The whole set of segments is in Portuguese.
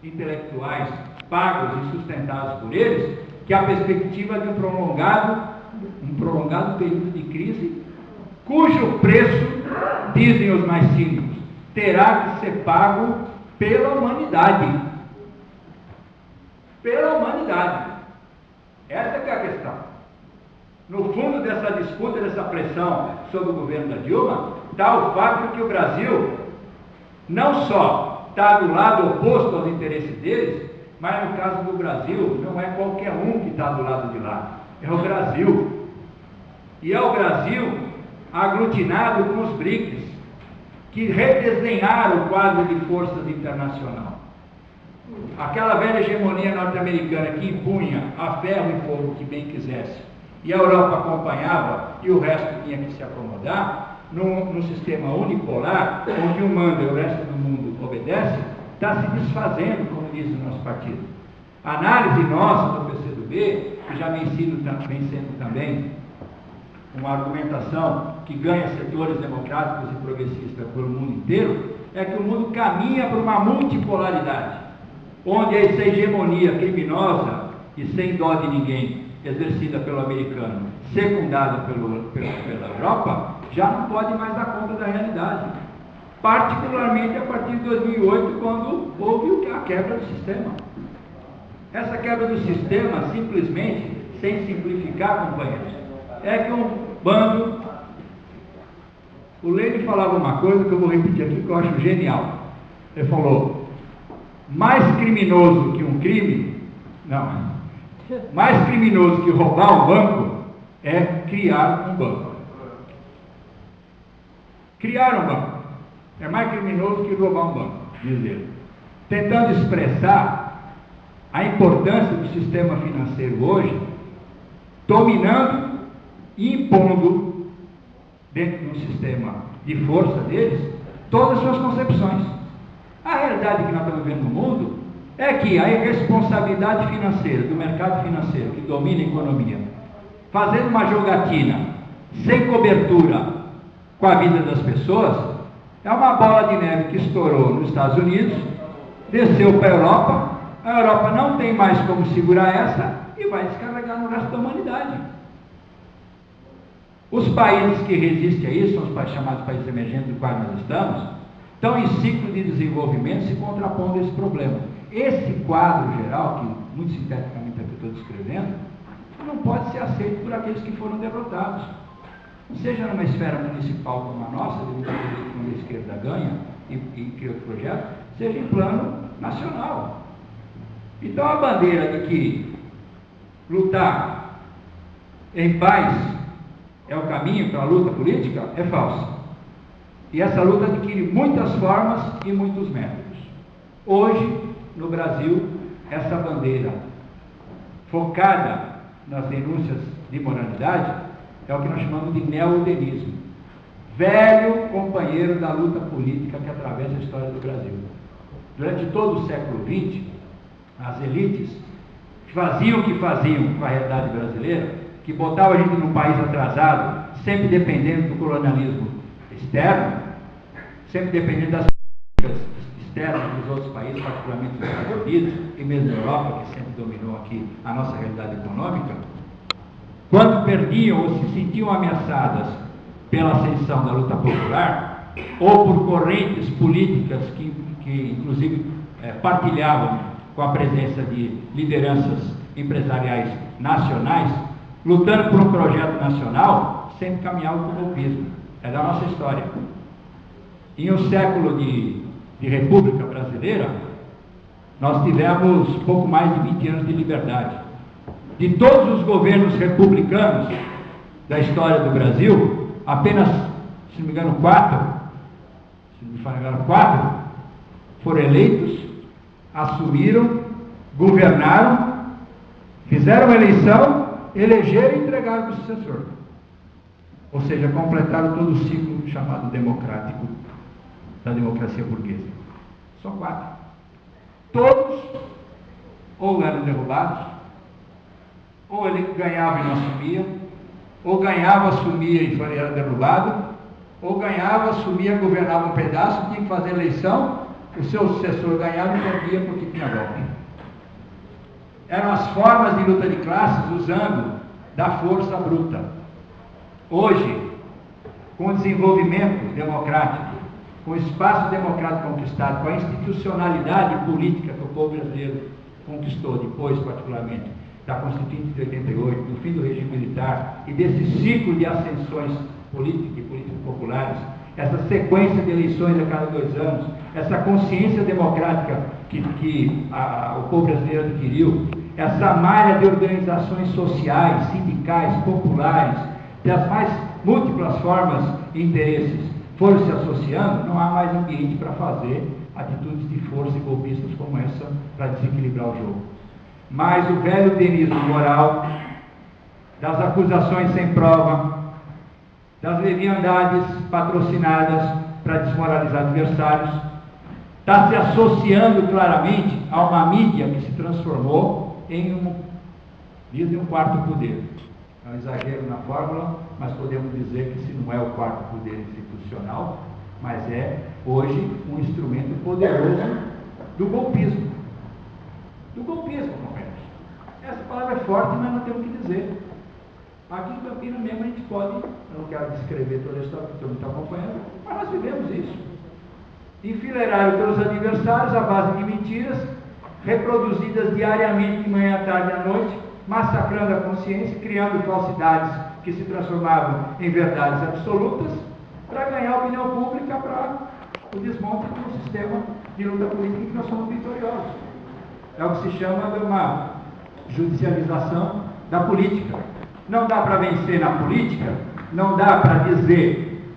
intelectuais pagos e sustentados por eles, que a perspectiva de um prolongado período de crise, cujo preço, dizem os mais cínicos, terá que ser pago pela humanidade. Pela humanidade. Essa que é a questão. No fundo dessa disputa, dessa pressão sobre o governo da Dilma, está o fato de que o Brasil não só está do lado oposto aos interesses deles, mas no caso do Brasil, não é qualquer um que está do lado de lá, é o Brasil. E é o Brasil aglutinado com os BRICS, que redesenharam o quadro de forças internacional. Aquela velha hegemonia norte-americana que impunha a ferro e fogo que bem quisesse, e a Europa acompanhava e o resto tinha que se acomodar, num sistema unipolar, onde um manda e o resto do mundo obedece, está se desfazendo, como diz o nosso partido. A análise nossa do PCdoB, que já vem sendo também uma argumentação que ganha setores democráticos e progressistas pelo mundo inteiro, é que o mundo caminha para uma multipolaridade, onde essa hegemonia criminosa e sem dó de ninguém, exercida pelo americano, secundada pela Europa, já não pode mais dar conta da realidade. Particularmente a partir de 2008, quando houve a quebra do sistema. Essa quebra do sistema, simplesmente, sem simplificar, companheiros, é que um bando... O Lenin falava uma coisa que eu vou repetir aqui, que eu acho genial. Ele falou, mais criminoso que um crime... Não, mais criminoso que roubar um banco é criar um banco. Criar um banco é mais criminoso que roubar um banco, diz ele. Tentando expressar a importância do sistema financeiro hoje, dominando e impondo, dentro do sistema de força deles, todas as suas concepções. A realidade que nós estamos vendo no mundo é que a irresponsabilidade financeira, do mercado financeiro, que domina a economia, fazendo uma jogatina sem cobertura com a vida das pessoas, é uma bola de neve que estourou nos Estados Unidos, desceu para a Europa não tem mais como segurar essa e vai descarregar no resto da humanidade. Os países que resistem a isso, são os países chamados países emergentes, do qual nós estamos, estão em ciclo de desenvolvimento se contrapondo a esse problema. Esse quadro geral, que muito sinteticamente é o que eu estou descrevendo, não pode ser aceito por aqueles que foram derrotados. Seja numa esfera municipal como a nossa, quando a esquerda ganha e cria outro projeto, seja em plano nacional. Então a bandeira de que lutar em paz é o caminho para a luta política é falsa. E essa luta adquire muitas formas e muitos métodos. Hoje, no Brasil, essa bandeira focada nas denúncias de moralidade é o que nós chamamos de neodenismo, velho companheiro da luta política que atravessa a história do Brasil. Durante todo o século XX, as elites faziam o que faziam com a realidade brasileira, que botavam a gente num país atrasado, sempre dependendo do colonialismo externo, sempre dependendo das políticas externas dos outros países, particularmente dos Estados Unidos e mesmo da Europa, que sempre dominou aqui a nossa realidade econômica. Quando perdiam ou se sentiam ameaçadas pela ascensão da luta popular, ou por correntes políticas que inclusive partilhavam com a presença de lideranças empresariais nacionais, lutando por um projeto nacional, sempre caminhavam para o golpismo. É da nossa história. Em um século de República Brasileira, nós tivemos pouco mais de 20 anos de liberdade. De todos os governos republicanos da história do Brasil, apenas, se não me engano, 4 foram eleitos, assumiram, governaram, fizeram eleição, elegeram e entregaram para o sucessor. Ou seja, completaram todo o ciclo chamado democrático da democracia burguesa. Só 4. Todos ou eram derrubados, ou ele ganhava e não assumia, ou ganhava, assumia e era derrubado, ou ganhava, assumia, governava um pedaço, tinha que fazer eleição, o seu sucessor ganhava e perdia porque tinha golpe. Eram as formas de luta de classes usando da força bruta. Hoje, com o desenvolvimento democrático, com o espaço democrático conquistado, com a institucionalidade política que o povo brasileiro conquistou depois, particularmente, da Constituinte de 88, do fim do regime militar e desse ciclo de ascensões políticas e político-populares, essa sequência de eleições a cada 2 anos, essa consciência democrática que o povo brasileiro adquiriu, essa malha de organizações sociais, sindicais, populares, das mais múltiplas formas e interesses foram se associando, não há mais ambiente para fazer atitudes de força e golpistas como essa para desequilibrar o jogo. Mas o velho tenismo moral, das acusações sem prova, das leviandades patrocinadas para desmoralizar adversários, está se associando claramente a uma mídia que se transformou em um quarto poder. É um exagero na fórmula, mas podemos dizer que se não é o quarto poder institucional, mas é hoje um instrumento poderoso do golpismo. Do golpismo, companheiros. Essa palavra é forte, mas nós temos que dizer. Aqui em Campinas mesmo a gente pode, eu não quero descrever toda a história que todo mundo está acompanhando, mas nós vivemos isso. Enfileiraram pelos adversários à base de mentiras, reproduzidas diariamente de manhã, à tarde e à noite, massacrando a consciência, criando falsidades que se transformavam em verdades absolutas, para ganhar a opinião pública para o desmonte do sistema de luta política em que nós somos vitoriosos. É o que se chama de uma judicialização da política. Não dá para vencer na política, não dá para dizer,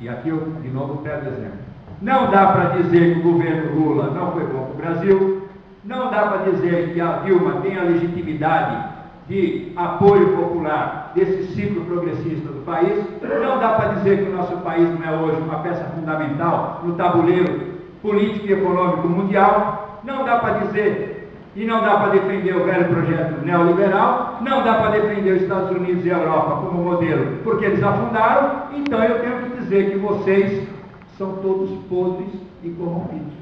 e aqui eu de novo pego exemplo, não dá para dizer que o governo Lula não foi bom para o Brasil, não dá para dizer que a Dilma tem a legitimidade de apoio popular desse ciclo progressista do país, não dá para dizer que o nosso país não é hoje uma peça fundamental no tabuleiro político e econômico mundial, não dá para dizer e não dá para defender o velho projeto neoliberal, não dá para defender os Estados Unidos e a Europa como modelo, porque eles afundaram, então eu tenho que dizer que vocês são todos podres e corrompidos.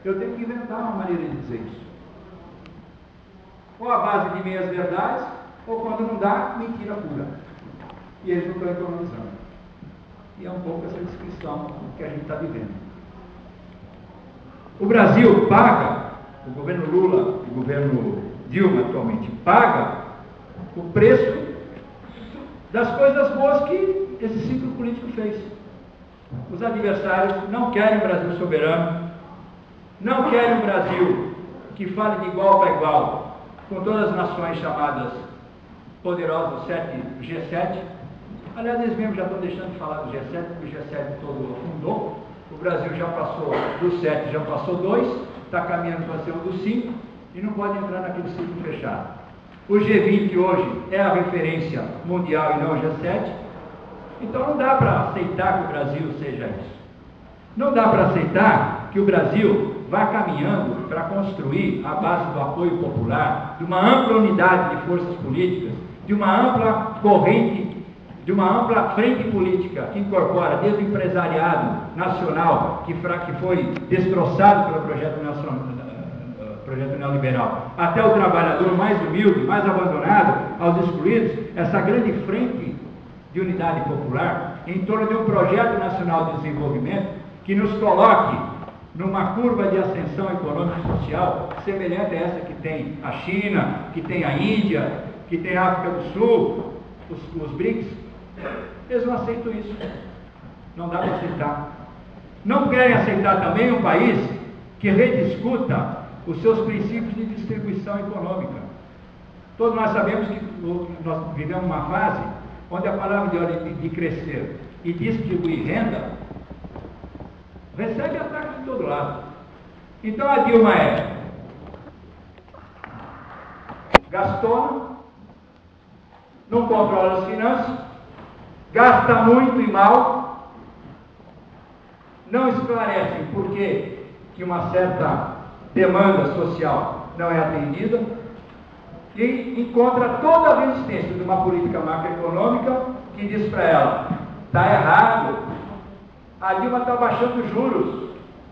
Eu tenho que inventar uma maneira de dizer isso. Ou a base de meias verdades, ou quando não dá, mentira pura. E eles não estão economizando. E é um pouco essa descrição que a gente está vivendo. O Brasil paga, o governo Lula e o governo Dilma atualmente paga o preço das coisas boas que esse ciclo político fez. Os adversários não querem um Brasil soberano, não querem um Brasil que fale de igual para igual com todas as nações chamadas poderosas, o G7. Aliás, eles mesmos já estão deixando de falar do G7, porque o G7 todo afundou. O Brasil já passou dos 7, já passou 2, está caminhando para ser um dos 5 e não pode entrar naquele ciclo fechado. O G20 hoje é a referência mundial e não o G7. Então não dá para aceitar que o Brasil seja isso. Não dá para aceitar que o Brasil vá caminhando para construir, à base do apoio popular, de uma ampla unidade de forças políticas, de uma ampla corrente, de uma ampla frente política que incorpora desde o empresariado nacional, que foi destroçado pelo projeto neoliberal, até o trabalhador mais humilde, mais abandonado, aos excluídos, essa grande frente de unidade popular, em torno de um projeto nacional de desenvolvimento que nos coloque numa curva de ascensão econômica e social semelhante a essa que tem a China, que tem a Índia, que tem a África do Sul, os BRICS. Eles não aceitam isso. Não dá para aceitar. Não querem aceitar também um país que rediscuta os seus princípios de distribuição econômica. Todos nós sabemos que nós vivemos uma fase onde a palavra de ordem de crescer e distribuir renda recebe ataque de todo lado. Então a Dilma é gastona, não controla as finanças, gasta muito e mal, não esclarece por que uma certa demanda social não é atendida e encontra toda a resistência de uma política macroeconômica que diz para ela, está errado, a Dilma está baixando juros,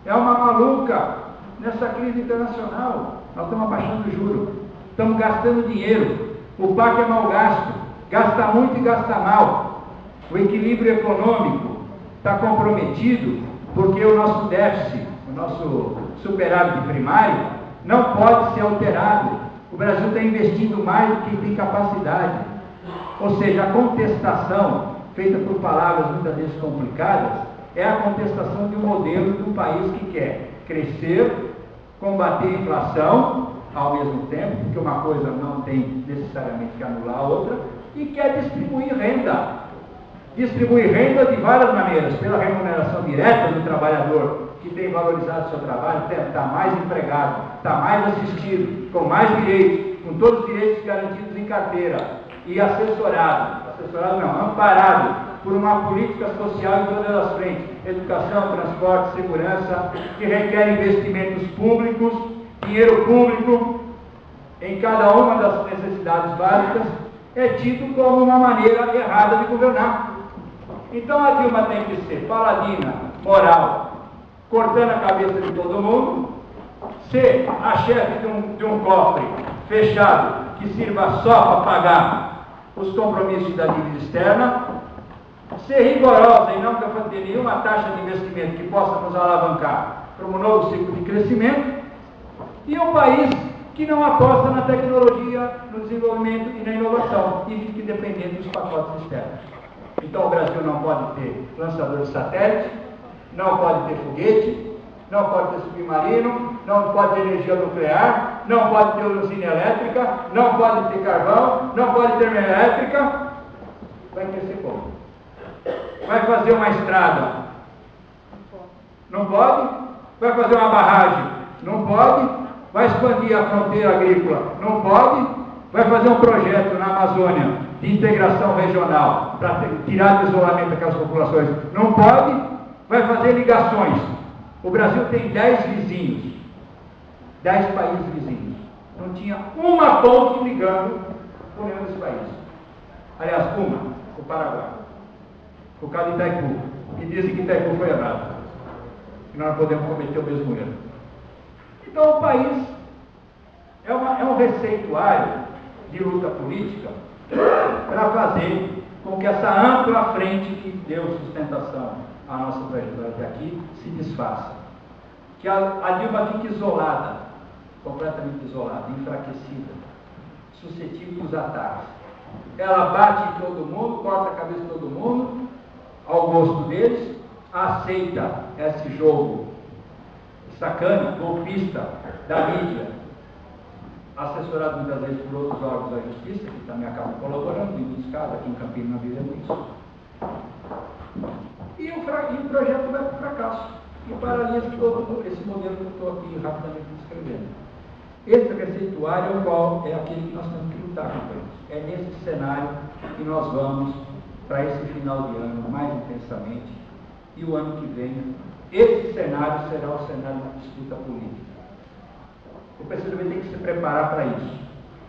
é uma maluca nessa crise internacional. Nós estamos abaixando o juro, estamos gastando dinheiro, o PAC é mal gasto, gasta muito e gasta mal. O equilíbrio econômico está comprometido porque o nosso déficit, o nosso superávit primário, não pode ser alterado. O Brasil está investindo mais do que tem capacidade. Ou seja, a contestação, feita por palavras muitas vezes complicadas, é a contestação de um modelo de um país que quer crescer, combater a inflação, ao mesmo tempo, porque uma coisa não tem necessariamente que anular a outra, e quer distribuir renda. Distribuir renda de várias maneiras, pela remuneração direta do trabalhador, que tem valorizado o seu trabalho, está mais empregado, está mais assistido, com mais direitos, com todos os direitos garantidos em carteira, e amparado por uma política social em todas as frentes, educação, transporte, segurança, que requer investimentos públicos, dinheiro público, em cada uma das necessidades básicas, é tido como uma maneira errada de governar. Então a Dilma tem que ser paladina, moral, cortando a cabeça de todo mundo, ser a chefe de um cofre fechado, que sirva só para pagar os compromissos da dívida externa, ser rigorosa e não ter nenhuma taxa de investimento que possa nos alavancar para um novo ciclo de crescimento, e um país que não aposta na tecnologia, no desenvolvimento e na inovação, e fique dependente dos pacotes externos. Então o Brasil não pode ter lançador de satélite, não pode ter foguete, não pode ter submarino, não pode ter energia nuclear, não pode ter usina elétrica, não pode ter carvão, não pode ter elétrica. Vai crescer como? Vai fazer uma estrada? Não pode? Vai fazer uma barragem? Não pode? Vai expandir a fronteira agrícola? Não pode? Vai fazer um projeto na Amazônia de integração regional para tirar do isolamento daquelas populações? Não pode? Vai fazer ligações? O Brasil tem 10 vizinhos, 10 países vizinhos. Não tinha uma ponte ligando com nenhum desses países. Aliás, o Paraguai, por causa de Itaipu, que dizem que Itaipu foi errado, que nós não podemos cometer o mesmo erro. Então o país é um receituário de luta política para fazer com que essa ampla frente que deu sustentação à nossa trajetória até aqui se desfaça. Que a Dilma fique isolada, completamente isolada, enfraquecida, suscetível dos ataques. Ela bate em todo mundo, corta a cabeça de todo mundo, ao gosto deles, aceita esse jogo sacana, golpista da mídia, assessorado muitas vezes por outros órgãos da justiça, que também acabam colaborando, em muitos casos, aqui em Campinas nós vivemos isso. E o projeto vai para o fracasso, e paralisa todo esse modelo que eu estou aqui rapidamente descrevendo. Esse receituário é aquele que nós temos que lutar contra isso. É nesse cenário que nós vamos para esse final de ano mais intensamente, e o ano que vem, esse cenário será o cenário da disputa política. O PCdoB tem que se preparar para isso.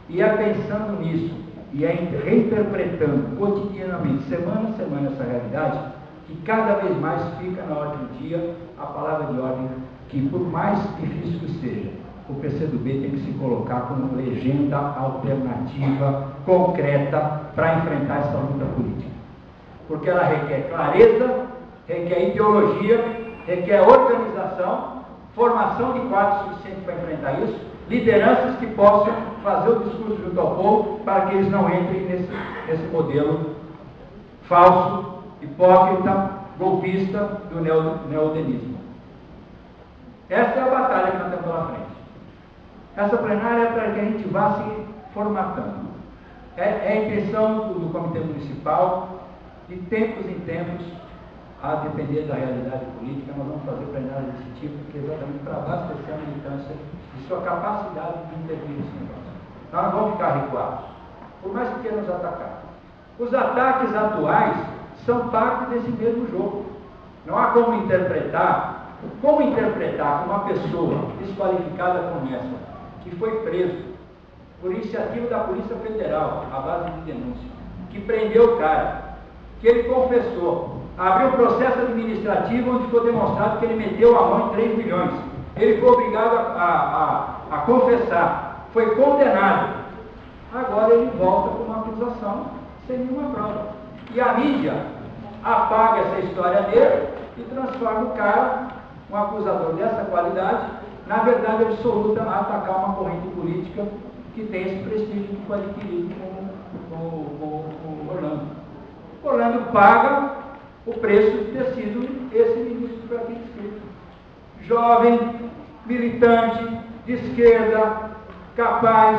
E é pensando nisso, e é reinterpretando cotidianamente, semana a semana, essa realidade, que cada vez mais fica na ordem do dia a palavra de ordem, que por mais difícil que seja, o PCdoB tem que se colocar como legenda alternativa, concreta, para enfrentar essa luta política. Porque ela requer clareza, requer ideologia, requer organização, formação de quadros suficientes para enfrentar isso, lideranças que possam fazer o discurso junto ao povo para que eles não entrem nesse modelo falso, hipócrita, golpista do neodenismo. Essa é a batalha que nós temos pela frente. Essa plenária é para que a gente vá se formatando. É a intenção do Comitê Municipal, de tempos em tempos, a depender da realidade política, nós vamos fazer plenárias desse tipo, que é exatamente para abastecer a militância de sua capacidade de intervir nesse negócio. Nós não vamos ficar recuados, por mais que queiram nos atacar. Os ataques atuais são parte desse mesmo jogo. Não há como interpretar uma pessoa desqualificada como essa, que foi preso por iniciativa da Polícia Federal, à base de denúncia, que prendeu o cara, que ele confessou abriu um processo administrativo onde ficou demonstrado que ele meteu a mão em 3 milhões. Ele foi obrigado a confessar, foi condenado. Agora ele volta com uma acusação sem nenhuma prova. E a mídia apaga essa história dele e transforma o cara, um acusador dessa qualidade, na verdade absoluta, a atacar uma corrente política que tem esse prestígio que foi adquirido com o Orlando. Orlando paga o preço de ter sido esse ministro do partido de esquerda. Jovem, militante, de esquerda, capaz,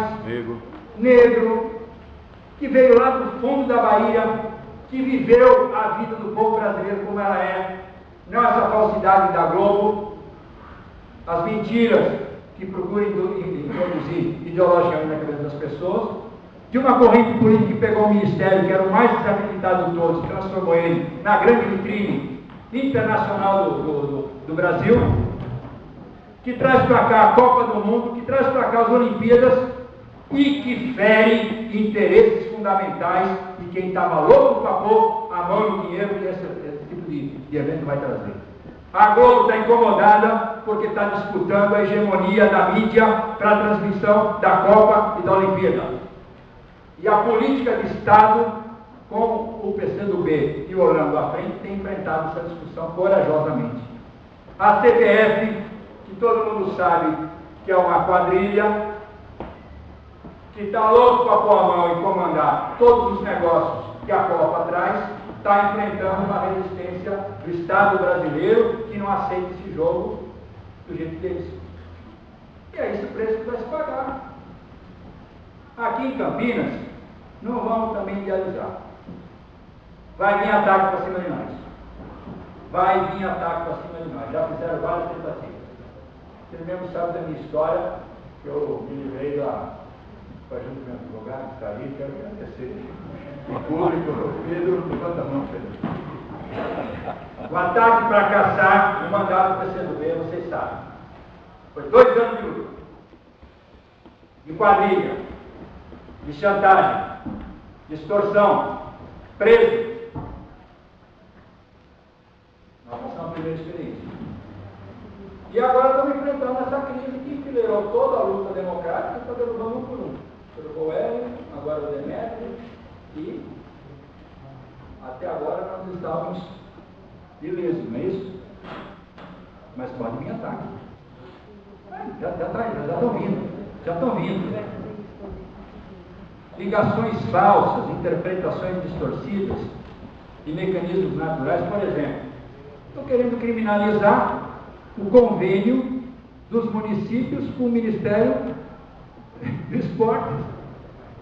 negro, que veio lá do fundo da Bahia, que viveu a vida do povo brasileiro como ela é, não essa falsidade da Globo, as mentiras que procuram introduzir ideologicamente na cabeça das pessoas, de uma corrente política que pegou o ministério, que era o mais desacreditado de todos, e transformou ele na grande vitrine internacional do Brasil, que traz para cá a Copa do Mundo, que traz para cá as Olimpíadas e que fere interesses fundamentais de quem estava louco para pôr a mão no dinheiro que esse tipo de evento vai trazer. A Globo está incomodada porque está disputando a hegemonia da mídia para a transmissão da Copa e da Olimpíada. E a política de Estado, com o PCdoB e o Orlando à frente, tem enfrentado essa discussão corajosamente. A CBF, que todo mundo sabe que é uma quadrilha, que está louco para pôr a mão e comandar todos os negócios que a Copa traz, está enfrentando uma resistência do Estado brasileiro que não aceita esse jogo do jeito deles. E é esse preço que vai se pagar. Aqui em Campinas, não vamos também idealizar. Vai vir ataque para cima de nós. Vai vir ataque para cima de nós. Já fizeram várias tentativas. Vocês mesmo sabem da minha história, que eu me livrei da junto com o advogado, que está aí, quero agradecer. Em público, Pedro, levanta a mão, Pedro. O ataque para caçar o mandato do PCdoB, vocês sabem. Foi 2 anos de luta. De quadrilha, de chantagem, de extorsão, preso. Nós passamos a primeira experiência. E agora estamos enfrentando essa crise que enfileirou toda a luta democrática e está derrubando um por um. Derrubou o Hélio, agora o Demétrio, e até agora nós estávamos ilesos, não é isso? Mas pode vir ataque. Já estão vindo. Ligações falsas, interpretações distorcidas de mecanismos naturais, por exemplo. Estão querendo criminalizar o convênio dos municípios com o Ministério do Esporte.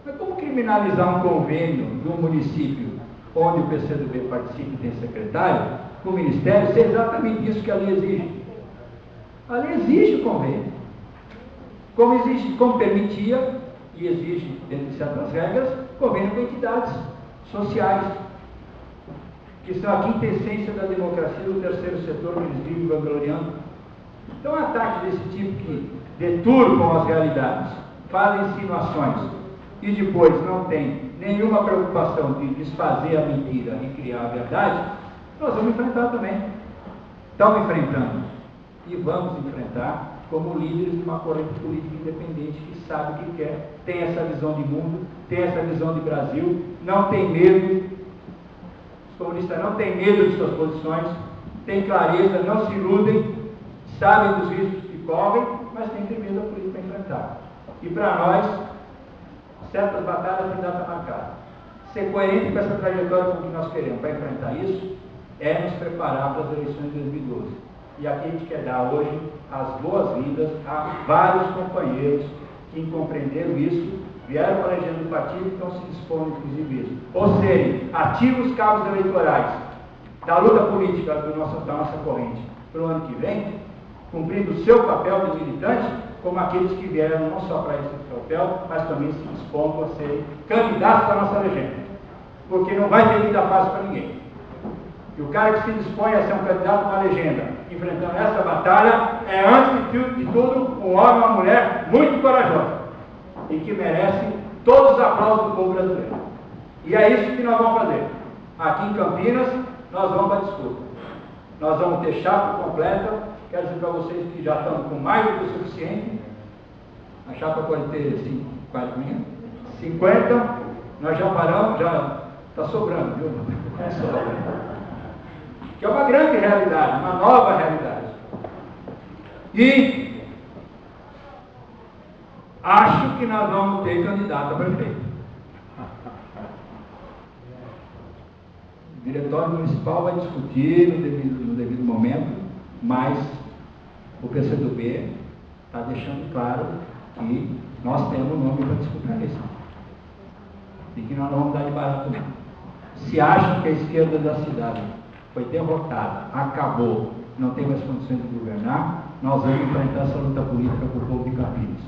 Mas como criminalizar um convênio de um município onde o PCdoB participa e tem secretário, com o Ministério, se é exatamente isso que a lei exige? A lei exige o convênio. Como permitia e exige, dentro de certas regras, convênio com entidades sociais, que são a quintessência da democracia do terceiro setor que eles vivem vangloriando. Então, ataques desse tipo que deturpam as realidades, fazem insinuações e depois não tem nenhuma preocupação de desfazer a mentira e criar a verdade, nós vamos enfrentar também. Estamos enfrentando e vamos enfrentar como líderes de uma corrente política independente que sabe o que quer, tem essa visão de mundo, tem essa visão de Brasil, não tem medo, os comunistas não têm medo de suas posições, têm clareza, não se iludem, sabem dos riscos que correm, mas têm medo da política para enfrentar. E para nós, certas batalhas têm data marcada. Ser coerente com essa trajetória com o que nós queremos para enfrentar isso é nos preparar para as eleições de 2012. E aqui a gente quer dar hoje as boas-vindas a vários companheiros que compreenderam isso, vieram para a legenda do partido e estão se dispondo, inclusive, isso. Ou serem ativos cabos eleitorais da luta política da nossa corrente para o ano que vem, cumprindo o seu papel de militante, como aqueles que vieram não só para esse papel, mas também se dispondo a serem candidatos para a nossa legenda. Porque não vai ter vida fácil para ninguém. E o cara que se dispõe a ser um candidato a uma legenda, enfrentando essa batalha, é antes de tudo um homem ou uma mulher muito corajosa e que merece todos os aplausos do povo brasileiro. E é isso que nós vamos fazer. Aqui em Campinas, nós vamos para a disputa. Nós vamos ter chapa completa, quero dizer para vocês que já estamos com mais do que o suficiente. A chapa pode ter 50, nós já paramos, já está sobrando, viu? Que é uma grande realidade, uma nova realidade. E acho que nós vamos ter candidato a prefeito. O diretório municipal vai discutir no devido momento, mas o PCdoB está deixando claro que nós temos um nome para disputar a eleição. E que nós não vamos dar de barato não. Se acham que a esquerda da cidade foi derrotada, acabou, não tem mais condições de governar, nós vamos enfrentar essa luta política com o povo de Campinas.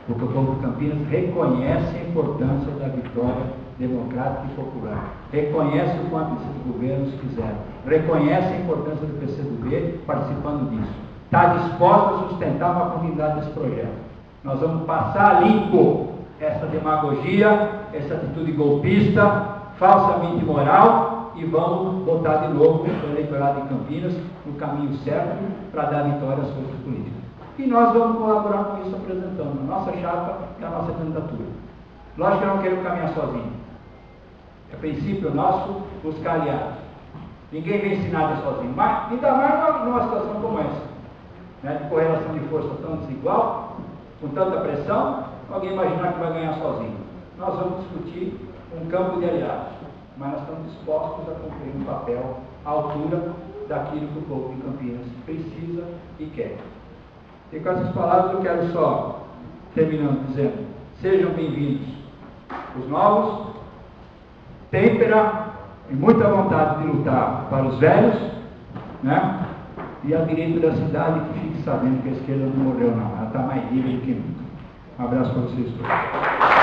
Porque o povo de Campinas reconhece a importância da vitória democrática e popular. Reconhece o quanto esses governos fizeram. Reconhece a importância do PCdoB participando disso. Está disposto a sustentar uma continuidade desse projeto. Nós vamos passar limpo essa demagogia, essa atitude golpista, falsamente imoral, e vamos botar de novo o eleitorado de Campinas no caminho certo para dar vitória às forças políticas. E nós vamos colaborar com isso apresentando a nossa chapa e a nossa candidatura. Lógico que eu não quero caminhar sozinho. É princípio nosso buscar aliados. Ninguém vence nada sozinho, mas ainda mais numa situação como essa, né, de correlação de força tão desigual, com tanta pressão, alguém imaginar que vai ganhar sozinho. Nós vamos discutir um campo de aliados, mas nós estamos dispostos a cumprir um papel à altura daquilo que o povo de Campinas precisa e quer. E com essas palavras eu quero só, terminando dizendo, sejam bem-vindos os novos, têmpera e muita vontade de lutar para os velhos, né? E a direita da cidade que fique sabendo que a esquerda não morreu não, ela está mais livre do que nunca. Um abraço para vocês todos.